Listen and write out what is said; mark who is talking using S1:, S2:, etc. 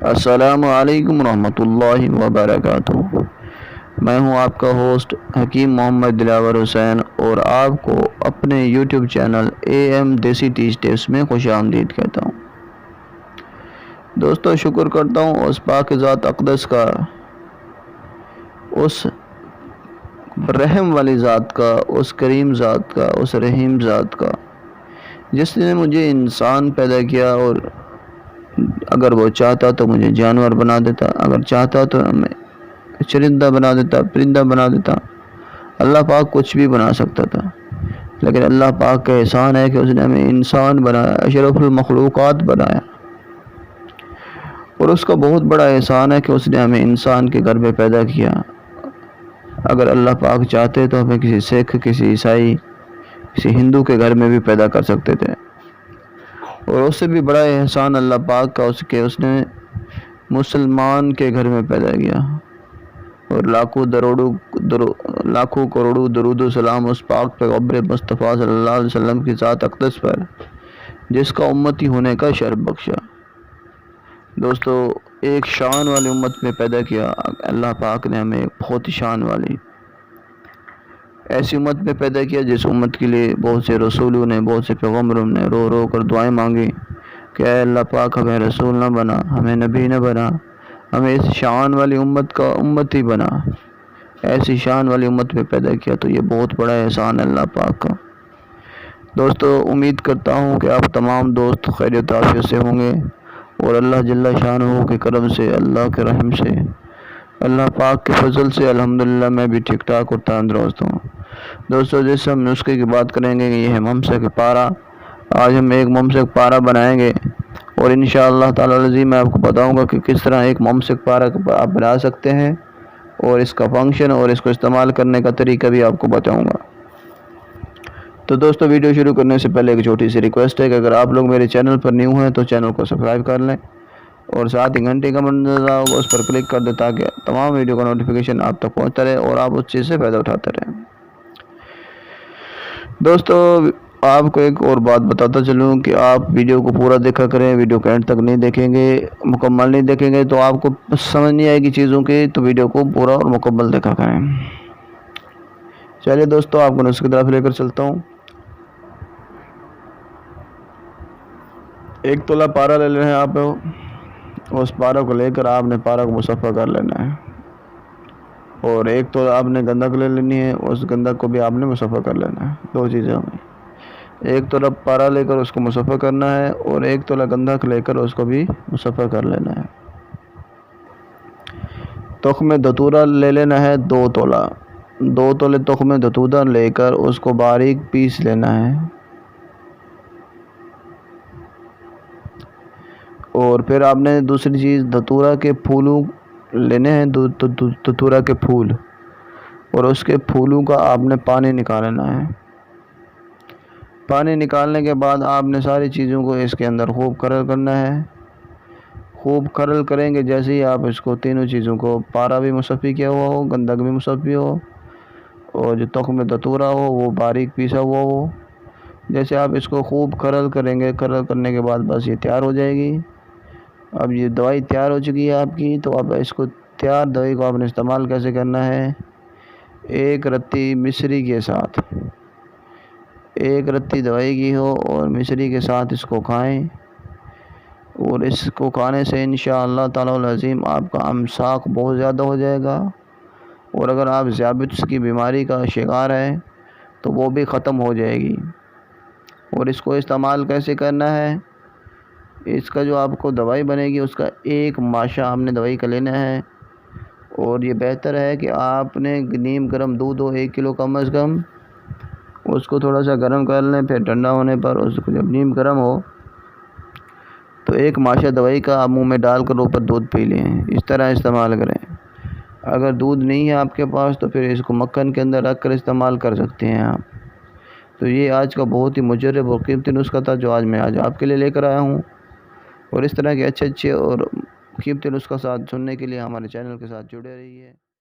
S1: السلام علیکم ورحمۃ اللہ وبرکاتہ۔ میں ہوں آپ کا ہوسٹ حکیم محمد دلاور حسین اور آپ کو اپنے یوٹیوب چینل AM دیسی ٹیچ ٹپس میں خوش آمدید کہتا ہوں۔ دوستو، شکر کرتا ہوں اس پاک ذات اقدس کا، اس رحم والی ذات کا، اس کریم ذات کا، اس رحیم ذات کا، جس نے مجھے انسان پیدا کیا اور اگر وہ چاہتا تو مجھے جانور بنا دیتا، اگر چاہتا تو ہمیں چرندہ بنا دیتا، پرندہ بنا دیتا۔ اللہ پاک کچھ بھی بنا سکتا تھا، لیکن اللہ پاک کا احسان ہے کہ اس نے ہمیں انسان بنایا، اشرف المخلوقات بنایا۔ اور اس کا بہت بڑا احسان ہے کہ اس نے ہمیں انسان کے گھر میں پیدا کیا۔ اگر اللہ پاک چاہتے تو ہمیں کسی سکھ، کسی عیسائی، کسی ہندو کے گھر میں بھی پیدا کر سکتے تھے۔ اور اس سے بھی بڑا احسان اللہ پاک کا اس نے مسلمان کے گھر میں پیدا کیا۔ اور لاکھوں کروڑوں درود و سلام اس پاک پیغمبر مصطفیٰ صلی اللہ علیہ وسلم کی ذات اقدس پر، جس کا امتی ہونے کا شرف بخشا۔ دوستو، ایک شان والی امت میں پیدا کیا اللہ پاک نے ہمیں، بہت ہی شان والی ایسی امت میں پیدا کیا جس امت کے لیے بہت سے رسولوں نے، بہت سے پیغمبروں نے رو رو کر دعائیں مانگی کہ اے اللہ پاک ہمیں رسول نہ بنا، ہمیں نبی نہ بنا، ہمیں اس شان والی امت کا امتی بنا، ایسی شان والی امت میں پیدا کیا۔ تو یہ بہت بڑا احسان ہے اللہ پاک کا۔ دوستو، امید کرتا ہوں کہ آپ تمام دوست خیریت عافیت سے ہوں گے اور اللہ جل شانہ کے کرم سے، اللہ کے رحم سے، اللہ پاک کے فضل سے الحمدللہ میں بھی ٹھیک ٹھاک اور تندرست ہوں۔ دوستو، جس ہم نسخے کی بات کریں گے یہ ہے ممسک پارا۔ آج ہم ایک ممسک پارا بنائیں گے اور انشاءاللہ تعالی العزیز میں آپ کو بتاؤں گا کہ کس طرح ایک ممسک پارا آپ بنا سکتے ہیں، اور اس کا فنکشن اور اس کو استعمال کرنے کا طریقہ بھی آپ کو بتاؤں گا۔ تو دوستو، ویڈیو شروع کرنے سے پہلے ایک چھوٹی سی ریکویسٹ ہے کہ اگر آپ لوگ میرے چینل پر نیو ہیں تو چینل کو سبسکرائب کر لیں اور ساتھ ہی گھنٹے کا منظر ہوگا اس پر کلک کر دیں تاکہ تمام ویڈیو کا نوٹیفیکیشن آپ تک پہنچتا رہے اور آپ اس چیز سے فائدہ اٹھاتے رہیں۔ دوستو، آپ کو ایک اور بات بتاتا چلوں کہ آپ ویڈیو کو پورا دیکھا کریں۔ ویڈیو کو اینڈ تک نہیں دیکھیں گے، مکمل نہیں دیکھیں گے تو آپ کو سمجھ نہیں آئے گی چیزوں کی، تو ویڈیو کو پورا اور مکمل دیکھا کریں۔ چلیے دوستو، آپ کو نسخے کی طرف لے کر چلتا ہوں۔ ایک تولہ پارا لے لینا ہے آپ، اس پارا کو لے کر آپ نے پارا کو مصفحہ کر لینا ہے، اور ایک تولہ آپ نے گندک لے لینی ہے، اس گندک کو بھی آپ نے مصفحہ کر لینا ہے۔ دو چیزیں ہمیں، ایک تولہ پارا لے کر اس کو مصفحہ کرنا ہے اور ایک تولہ گندک لے کر اس کو بھی مصفحہ کر لینا ہے۔ تخم دھتورا لے لینا ہے 2 تولہ، 2 تولے تخم دھتورا لے کر اس کو باریک پیس لینا ہے۔ اور پھر آپ نے دوسری چیز دھتورا کے پھولوں لینے ہیں، دھتورا کے پھول، اور اس کے پھولوں کا آپ نے پانی نکالنا ہے۔ پانی نکالنے کے بعد آپ نے ساری چیزوں کو اس کے اندر خوب کرل کرنا ہے۔ خوب کرل کریں گے جیسے ہی آپ اس کو تینوں چیزوں کو، پارا بھی مصفی کیا ہوا ہو، گندک بھی مصفی ہو اور جو تخم دھتورا ہو وہ باریک پیسا ہوا ہو، جیسے آپ اس کو خوب کرل کریں گے، کرل کرنے کے بعد بس یہ تیار ہو جائے گی۔ اب یہ دوائی تیار ہو چکی ہے آپ کی، تو اب اس کو تیار دوائی کو آپ نے استعمال کیسے کرنا ہے؟ ایک رتی مصری کے ساتھ، ایک رتی دوائی کی ہو اور مصری کے ساتھ اس کو کھائیں، اور اس کو کھانے سے انشاءاللہ تعالی العظیم آپ کا امساک بہت زیادہ ہو جائے گا، اور اگر آپ ذیابیطس کی بیماری کا شکار ہیں تو وہ بھی ختم ہو جائے گی۔ اور اس کو استعمال کیسے کرنا ہے؟ اس کا جو آپ کو دوائی بنے گی اس کا 1 ماشا آپ نے دوائی کا لینا ہے، اور یہ بہتر ہے کہ آپ نے نیم گرم دودھ ہو 1 کلو کم از کم، اس کو تھوڑا سا گرم کر لیں، پھر ٹھنڈا ہونے پر اس کو جب نیم گرم ہو تو 1 ماشا دوائی کا آپ منہ میں ڈال کر اوپر دودھ پی لیں۔ اس طرح استعمال کریں۔ اگر دودھ نہیں ہے آپ کے پاس تو پھر اس کو مکھن کے اندر رکھ کر استعمال کر سکتے ہیں آپ۔ تو یہ آج کا بہت ہی مجرب اور قیمتی نسخہ تھا جو آج میں آپ کے لیے لے کر آیا ہوں، اور اس طرح کے اچھے اور قیمتی نسخہ ساتھ سننے کے لیے ہمارے چینل کے ساتھ جڑے رہیے۔